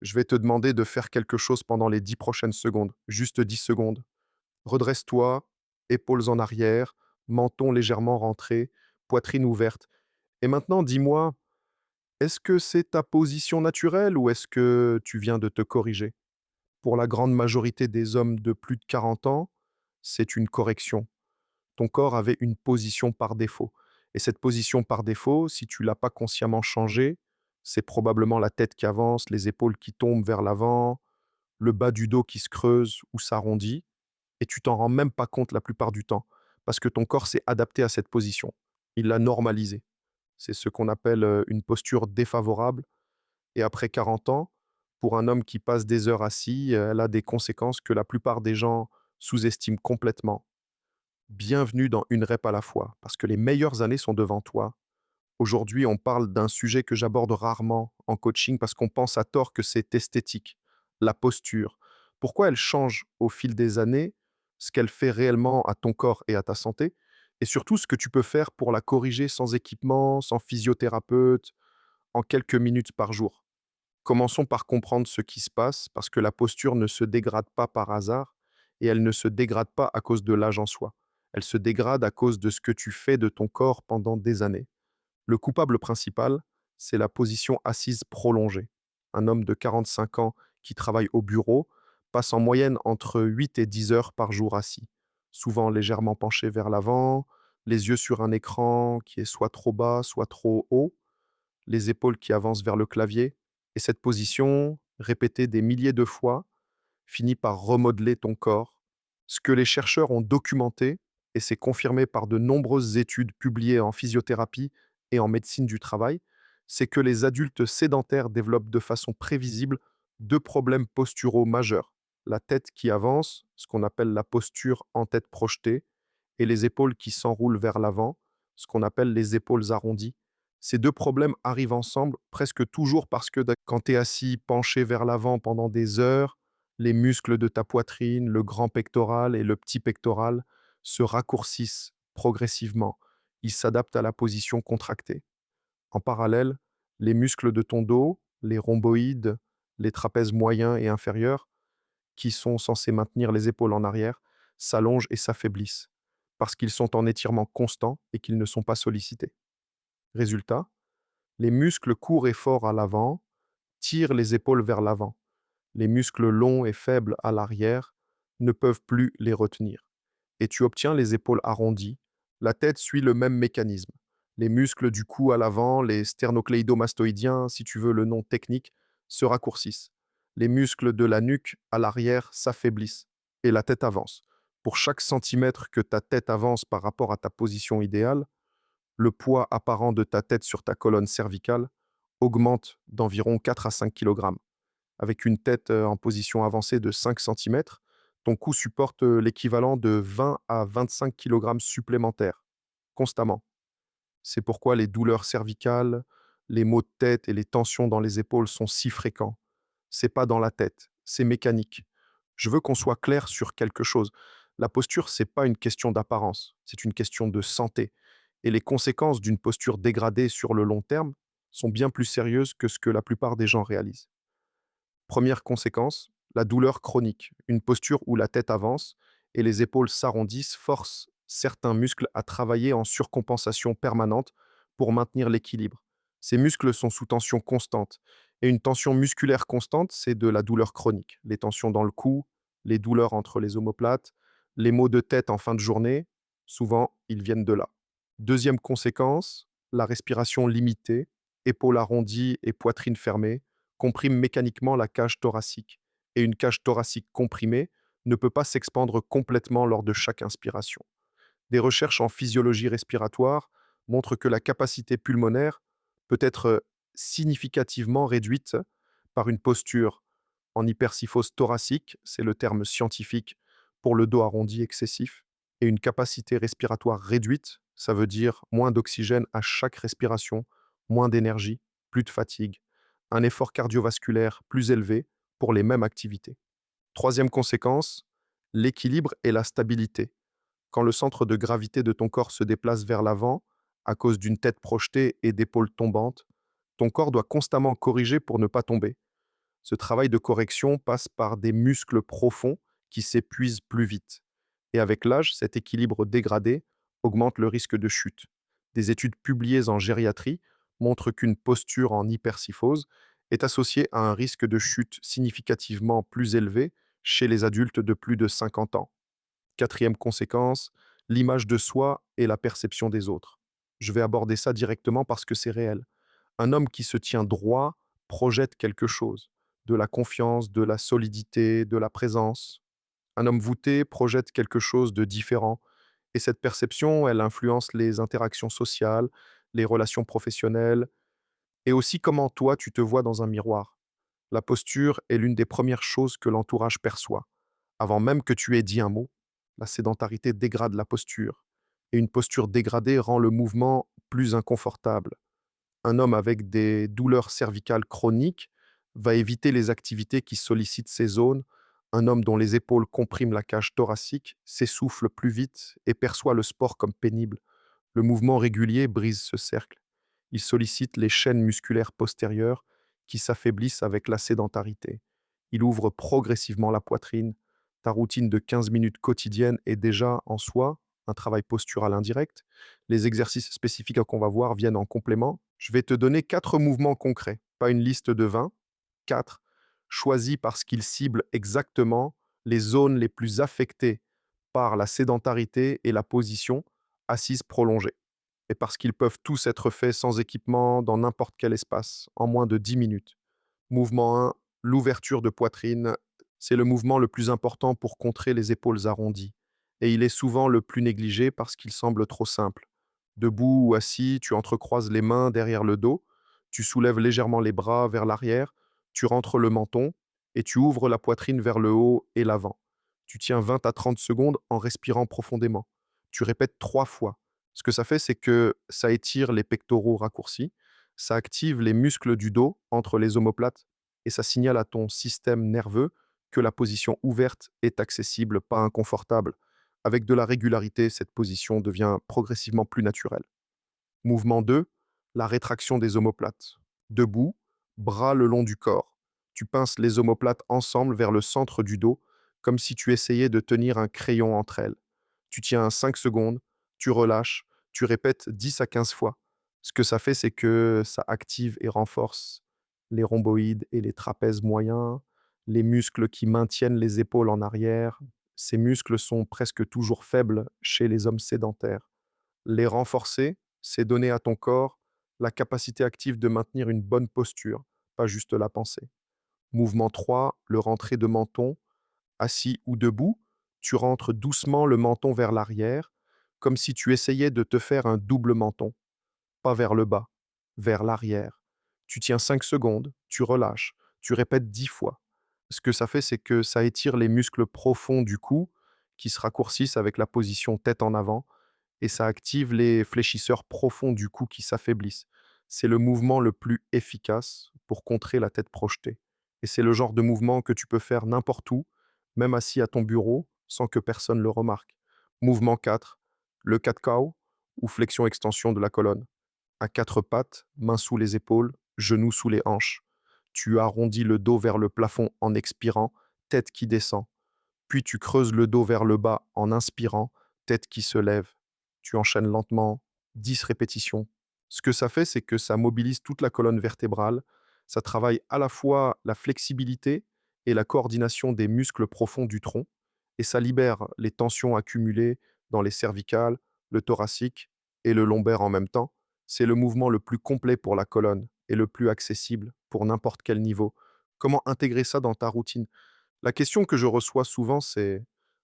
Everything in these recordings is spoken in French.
Je vais te demander de faire quelque chose pendant les 10 prochaines secondes, juste 10 secondes. Redresse-toi, épaules en arrière, menton légèrement rentré, poitrine ouverte. Et maintenant, dis-moi, est-ce que c'est ta position naturelle ou est-ce que tu viens de te corriger? Pour la grande majorité des hommes de plus de 40 ans, c'est une correction. Ton corps avait une position par défaut. Et cette position par défaut, si tu l'as pas consciemment changée, c'est probablement la tête qui avance, les épaules qui tombent vers l'avant, le bas du dos qui se creuse ou s'arrondit, et tu t'en rends même pas compte la plupart du temps, parce que ton corps s'est adapté à cette position. Il l'a normalisée. C'est ce qu'on appelle une posture défavorable. Et après 40 ans, pour un homme qui passe des heures assis, elle a des conséquences que la plupart des gens sous-estiment complètement. Bienvenue dans Une rep à la fois, parce que les meilleures années sont devant toi. Aujourd'hui, on parle d'un sujet que j'aborde rarement en coaching parce qu'on pense à tort que c'est esthétique, la posture. Pourquoi elle change au fil des années, ce qu'elle fait réellement à ton corps et à ta santé, et surtout ce que tu peux faire pour la corriger sans équipement, sans physiothérapeute, en quelques minutes par jour. Commençons par comprendre ce qui se passe, parce que la posture ne se dégrade pas par hasard, et elle ne se dégrade pas à cause de l'âge en soi. Elle se dégrade à cause de ce que tu fais de ton corps pendant des années. Le coupable principal, c'est la position assise prolongée. Un homme de 45 ans qui travaille au bureau passe en moyenne entre 8 et 10 heures par jour assis, souvent légèrement penché vers l'avant, les yeux sur un écran qui est soit trop bas, soit trop haut, les épaules qui avancent vers le clavier. Et cette position, répétée des milliers de fois, finit par remodeler ton corps. Ce que les chercheurs ont documenté, et c'est confirmé par de nombreuses études publiées en physiothérapie et en médecine du travail, c'est que les adultes sédentaires développent de façon prévisible deux problèmes posturaux majeurs. La tête qui avance, ce qu'on appelle la posture en tête projetée, et les épaules qui s'enroulent vers l'avant, ce qu'on appelle les épaules arrondies. Ces deux problèmes arrivent ensemble presque toujours parce que quand tu es assis penché vers l'avant pendant des heures, les muscles de ta poitrine, le grand pectoral et le petit pectoral se raccourcissent progressivement. Ils s'adaptent à la position contractée. En parallèle, les muscles de ton dos, les rhomboïdes, les trapèzes moyens et inférieurs, qui sont censés maintenir les épaules en arrière, s'allongent et s'affaiblissent, parce qu'ils sont en étirement constant et qu'ils ne sont pas sollicités. Résultat, les muscles courts et forts à l'avant tirent les épaules vers l'avant. Les muscles longs et faibles à l'arrière ne peuvent plus les retenir. Et tu obtiens les épaules arrondies. La tête suit le même mécanisme. Les muscles du cou à l'avant, les sternocléidomastoïdiens, si tu veux le nom technique, se raccourcissent. Les muscles de la nuque à l'arrière s'affaiblissent et la tête avance. Pour chaque centimètre que ta tête avance par rapport à ta position idéale, le poids apparent de ta tête sur ta colonne cervicale augmente d'environ 4 à 5 kg. Avec une tête en position avancée de 5 centimètres, ton cou supporte l'équivalent de 20 à 25 kg supplémentaires, constamment. C'est pourquoi les douleurs cervicales, les maux de tête et les tensions dans les épaules sont si fréquents. C'est pas dans la tête, c'est mécanique. Je veux qu'on soit clair sur quelque chose. La posture, c'est pas une question d'apparence, c'est une question de santé. Et les conséquences d'une posture dégradée sur le long terme sont bien plus sérieuses que ce que la plupart des gens réalisent. Première conséquence, la douleur chronique. Une posture où la tête avance et les épaules s'arrondissent force certains muscles à travailler en surcompensation permanente pour maintenir l'équilibre. Ces muscles sont sous tension constante. Et une tension musculaire constante, c'est de la douleur chronique. Les tensions dans le cou, les douleurs entre les omoplates, les maux de tête en fin de journée, souvent, ils viennent de là. Deuxième conséquence, la respiration limitée, épaules arrondies et poitrine fermée, comprime mécaniquement la cage thoracique. Et une cage thoracique comprimée ne peut pas s'expandre complètement lors de chaque inspiration. Des recherches en physiologie respiratoire montrent que la capacité pulmonaire peut être significativement réduite par une posture en hypersyphose thoracique, c'est le terme scientifique pour le dos arrondi excessif, et une capacité respiratoire réduite, ça veut dire moins d'oxygène à chaque respiration, moins d'énergie, plus de fatigue, un effort cardiovasculaire plus élevé pour les mêmes activités. Troisième conséquence, l'équilibre et la stabilité. Quand le centre de gravité de ton corps se déplace vers l'avant, à cause d'une tête projetée et d'épaules tombantes, ton corps doit constamment corriger pour ne pas tomber. Ce travail de correction passe par des muscles profonds qui s'épuisent plus vite. Et avec l'âge, cet équilibre dégradé augmente le risque de chute. Des études publiées en gériatrie montrent qu'une posture en hypersyphose est associée à un risque de chute significativement plus élevé chez les adultes de plus de 50 ans. Quatrième conséquence, l'image de soi et la perception des autres. Je vais aborder ça directement parce que c'est réel. Un homme qui se tient droit projette quelque chose, de la confiance, de la solidité, de la présence. Un homme voûté projette quelque chose de différent, et cette perception, elle influence les interactions sociales, les relations professionnelles, et aussi comment toi tu te vois dans un miroir. La posture est l'une des premières choses que l'entourage perçoit. Avant même que tu aies dit un mot, la sédentarité dégrade la posture, et une posture dégradée rend le mouvement plus inconfortable. Un homme avec des douleurs cervicales chroniques va éviter les activités qui sollicitent ces zones. Un homme dont les épaules compriment la cage thoracique s'essouffle plus vite et perçoit le sport comme pénible. Le mouvement régulier brise ce cercle. Il sollicite les chaînes musculaires postérieures qui s'affaiblissent avec la sédentarité. Il ouvre progressivement la poitrine. Ta routine de 15 minutes quotidienne est déjà en soi un travail postural indirect. Les exercices spécifiques qu'on va voir viennent en complément. Je vais te donner 4 mouvements concrets, pas une liste de 20. 4 choisis parce qu'ils ciblent exactement les zones les plus affectées par la sédentarité et la position assise prolongée. Et parce qu'ils peuvent tous être faits sans équipement dans n'importe quel espace, en moins de 10 minutes. Mouvement 1, l'ouverture de poitrine. C'est le mouvement le plus important pour contrer les épaules arrondies. Et il est souvent le plus négligé parce qu'il semble trop simple. Debout ou assis, tu entrecroises les mains derrière le dos, tu soulèves légèrement les bras vers l'arrière, tu rentres le menton et tu ouvres la poitrine vers le haut et l'avant. Tu tiens 20 à 30 secondes en respirant profondément. Tu répètes 3 fois. Ce que ça fait, c'est que ça étire les pectoraux raccourcis, ça active les muscles du dos entre les omoplates et ça signale à ton système nerveux que la position ouverte est accessible, pas inconfortable. Avec de la régularité, cette position devient progressivement plus naturelle. Mouvement 2, la rétraction des omoplates. Debout, bras le long du corps. Tu pinces les omoplates ensemble vers le centre du dos, comme si tu essayais de tenir un crayon entre elles. Tu tiens 5 secondes, tu relâches, tu répètes 10 à 15 fois. Ce que ça fait, c'est que ça active et renforce les rhomboïdes et les trapèzes moyens, les muscles qui maintiennent les épaules en arrière. Ces muscles sont presque toujours faibles chez les hommes sédentaires. Les renforcer, c'est donner à ton corps la capacité active de maintenir une bonne posture, pas juste la pensée. Mouvement 3, le rentré de menton. Assis ou debout, tu rentres doucement le menton vers l'arrière, comme si tu essayais de te faire un double menton, pas vers le bas, vers l'arrière. Tu tiens 5 secondes, tu relâches, tu répètes 10 fois. Ce que ça fait, c'est que ça étire les muscles profonds du cou qui se raccourcissent avec la position tête en avant et ça active les fléchisseurs profonds du cou qui s'affaiblissent. C'est le mouvement le plus efficace pour contrer la tête projetée. Et c'est le genre de mouvement que tu peux faire n'importe où, même assis à ton bureau, sans que personne le remarque. Mouvement 4, le cat-cow ou flexion-extension de la colonne. À quatre pattes, mains sous les épaules, genoux sous les hanches. Tu arrondis le dos vers le plafond en expirant, tête qui descend. Puis tu creuses le dos vers le bas en inspirant, tête qui se lève. Tu enchaînes lentement, 10 répétitions. Ce que ça fait, c'est que ça mobilise toute la colonne vertébrale. Ça travaille à la fois la flexibilité et la coordination des muscles profonds du tronc. Et ça libère les tensions accumulées dans les cervicales, le thoracique et le lombaire en même temps. C'est le mouvement le plus complet pour la colonne et le plus accessible pour n'importe quel niveau. Comment intégrer ça dans ta routine? La question que je reçois souvent, c'est: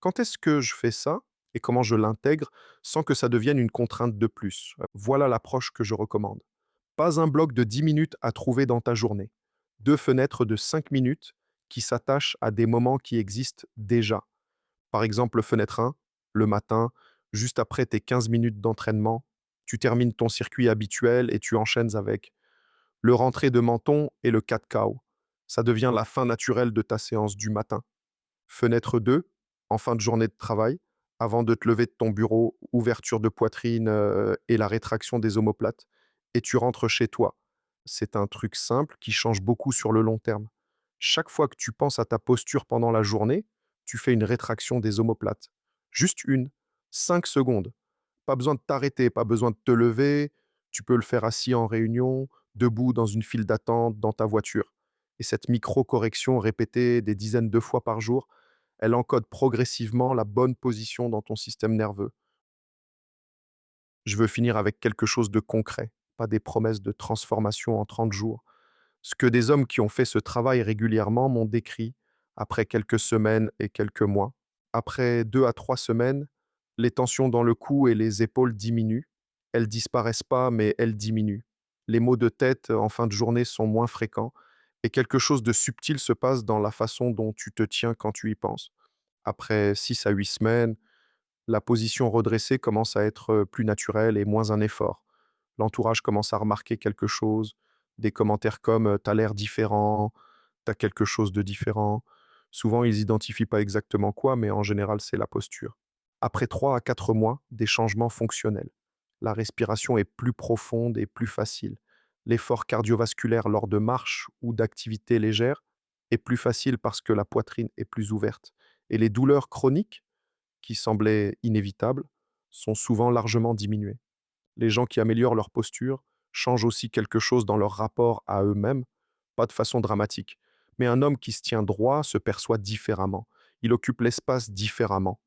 «Quand est-ce que je fais ça et comment je l'intègre sans que ça devienne une contrainte de plus?» Voilà l'approche que je recommande. Pas un bloc de 10 minutes à trouver dans ta journée. 2 fenêtres de 5 minutes qui s'attachent à des moments qui existent déjà. Par exemple, fenêtre 1, le matin, juste après tes 15 minutes d'entraînement, tu termines ton circuit habituel et tu enchaînes avec le rentré de menton et le cat-cow. Ça devient la fin naturelle de ta séance du matin. Fenêtre 2, en fin de journée de travail, avant de te lever de ton bureau, ouverture de poitrine, et la rétraction des omoplates et tu rentres chez toi. C'est un truc simple qui change beaucoup sur le long terme. Chaque fois que tu penses à ta posture pendant la journée, tu fais une rétraction des omoplates. Juste une, 5 secondes. Pas besoin de t'arrêter, pas besoin de te lever. Tu peux le faire assis en réunion, debout dans une file d'attente, dans ta voiture. Et cette micro-correction répétée des dizaines de fois par jour, elle encode progressivement la bonne position dans ton système nerveux. Je veux finir avec quelque chose de concret, pas des promesses de transformation en 30 jours. Ce que des hommes qui ont fait ce travail régulièrement m'ont décrit après quelques semaines et quelques mois. Après 2 à 3 semaines, les tensions dans le cou et les épaules diminuent. Elles disparaissent pas, mais elles diminuent. Les maux de tête en fin de journée sont moins fréquents et quelque chose de subtil se passe dans la façon dont tu te tiens quand tu y penses. Après 6 à 8 semaines, la position redressée commence à être plus naturelle et moins un effort. L'entourage commence à remarquer quelque chose, des commentaires comme «Tu l'air différent», «Tu quelque chose de différent». Souvent, ils identifient pas exactement quoi, mais en général, c'est la posture. Après 3 à 4 mois, des changements fonctionnels. La respiration est plus profonde et plus facile. L'effort cardiovasculaire lors de marches ou d'activités légères est plus facile parce que la poitrine est plus ouverte. Et les douleurs chroniques qui semblaient inévitables sont souvent largement diminuées. Les gens qui améliorent leur posture changent aussi quelque chose dans leur rapport à eux-mêmes, pas de façon dramatique. Mais un homme qui se tient droit se perçoit différemment. Il occupe l'espace différemment.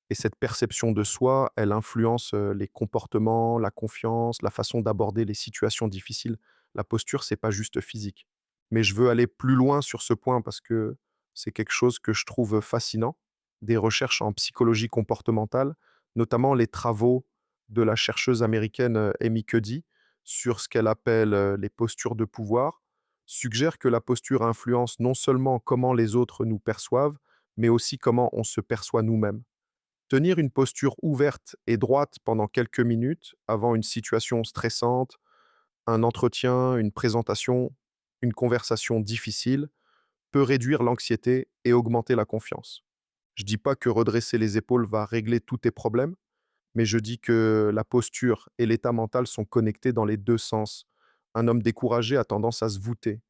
Et cette perception de soi, elle influence les comportements, la confiance, la façon d'aborder les situations difficiles. La posture, c'est pas juste physique. Mais je veux aller plus loin sur ce point parce que c'est quelque chose que je trouve fascinant. Des recherches en psychologie comportementale, notamment les travaux de la chercheuse américaine Amy Cuddy sur ce qu'elle appelle les postures de pouvoir, suggèrent que la posture influence non seulement comment les autres nous perçoivent, mais aussi comment on se perçoit nous-mêmes. Tenir une posture ouverte et droite pendant quelques minutes avant une situation stressante, un entretien, une présentation, une conversation difficile, peut réduire l'anxiété et augmenter la confiance. Je dis pas que redresser les épaules va régler tous tes problèmes, mais je dis que la posture et l'état mental sont connectés dans les 2 sens. Un homme découragé a tendance à se voûter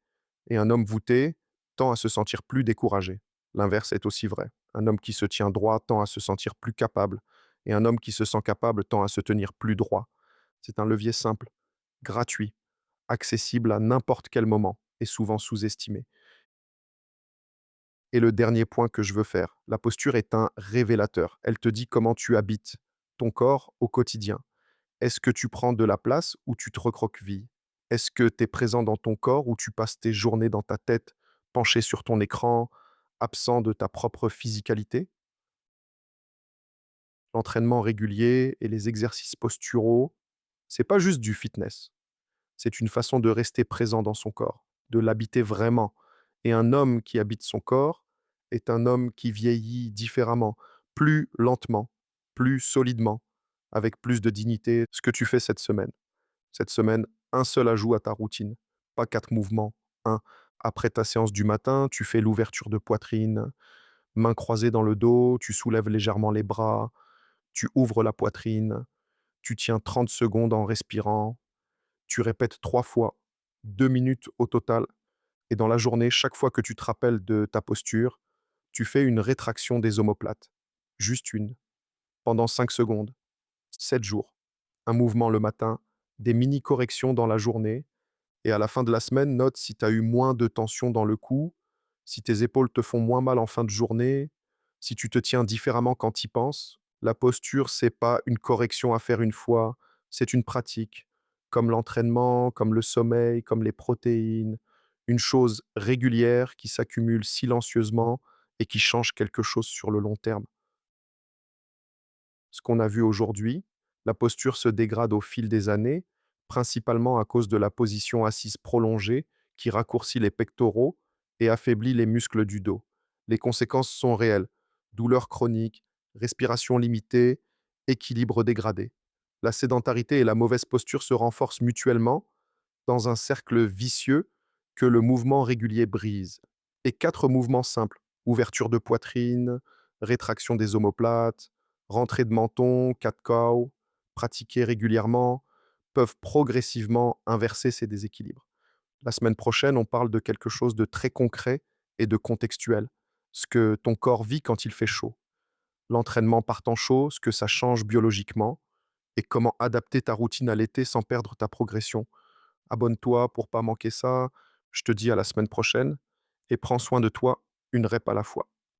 et un homme voûté tend à se sentir plus découragé. L'inverse est aussi vrai. Un homme qui se tient droit tend à se sentir plus capable et un homme qui se sent capable tend à se tenir plus droit. C'est un levier simple, gratuit, accessible à n'importe quel moment et souvent sous-estimé. Et le dernier point que je veux faire, la posture est un révélateur. Elle te dit comment tu habites ton corps au quotidien. Est-ce que tu prends de la place ou tu te recroquevilles? Est-ce que tu es présent dans ton corps ou tu passes tes journées dans ta tête, penché sur ton écran, absent de ta propre physicalité? L'entraînement régulier et les exercices posturaux, c'est pas juste du fitness. C'est une façon de rester présent dans son corps, de l'habiter vraiment. Et un homme qui habite son corps est un homme qui vieillit différemment, plus lentement, plus solidement, avec plus de dignité. Ce que tu fais cette semaine. Cette semaine, un seul ajout à ta routine, pas 4 mouvements, un. Après ta séance du matin, tu fais l'ouverture de poitrine, mains croisées dans le dos, tu soulèves légèrement les bras, tu ouvres la poitrine, tu tiens 30 secondes en respirant, tu répètes 3 fois, 2 minutes au total et dans la journée, chaque fois que tu te rappelles de ta posture, tu fais une rétraction des omoplates. Juste une, pendant 5 secondes, 7 jours. Un mouvement le matin, des mini corrections dans la journée et à la fin de la semaine, note si tu as eu moins de tension dans le cou, si tes épaules te font moins mal en fin de journée, si tu te tiens différemment quand tu y penses. La posture, c'est pas une correction à faire une fois, c'est une pratique, comme l'entraînement, comme le sommeil, comme les protéines, une chose régulière qui s'accumule silencieusement et qui change quelque chose sur le long terme. Ce qu'on a vu aujourd'hui, la posture se dégrade au fil des années, principalement à cause de la position assise prolongée qui raccourcit les pectoraux et affaiblit les muscles du dos. Les conséquences sont réelles. Douleurs chroniques, respiration limitée, équilibre dégradé. La sédentarité et la mauvaise posture se renforcent mutuellement dans un cercle vicieux que le mouvement régulier brise. Et 4 mouvements simples, ouverture de poitrine, rétraction des omoplates, rentrée de menton, cat-cow, pratiqués régulièrement, peuvent progressivement inverser ces déséquilibres. La semaine prochaine, on parle de quelque chose de très concret et de contextuel, ce que ton corps vit quand il fait chaud. L'entraînement par temps chaud, ce que ça change biologiquement et comment adapter ta routine à l'été sans perdre ta progression. Abonne-toi pour pas manquer ça. Je te dis à la semaine prochaine et prends soin de toi, une rep à la fois.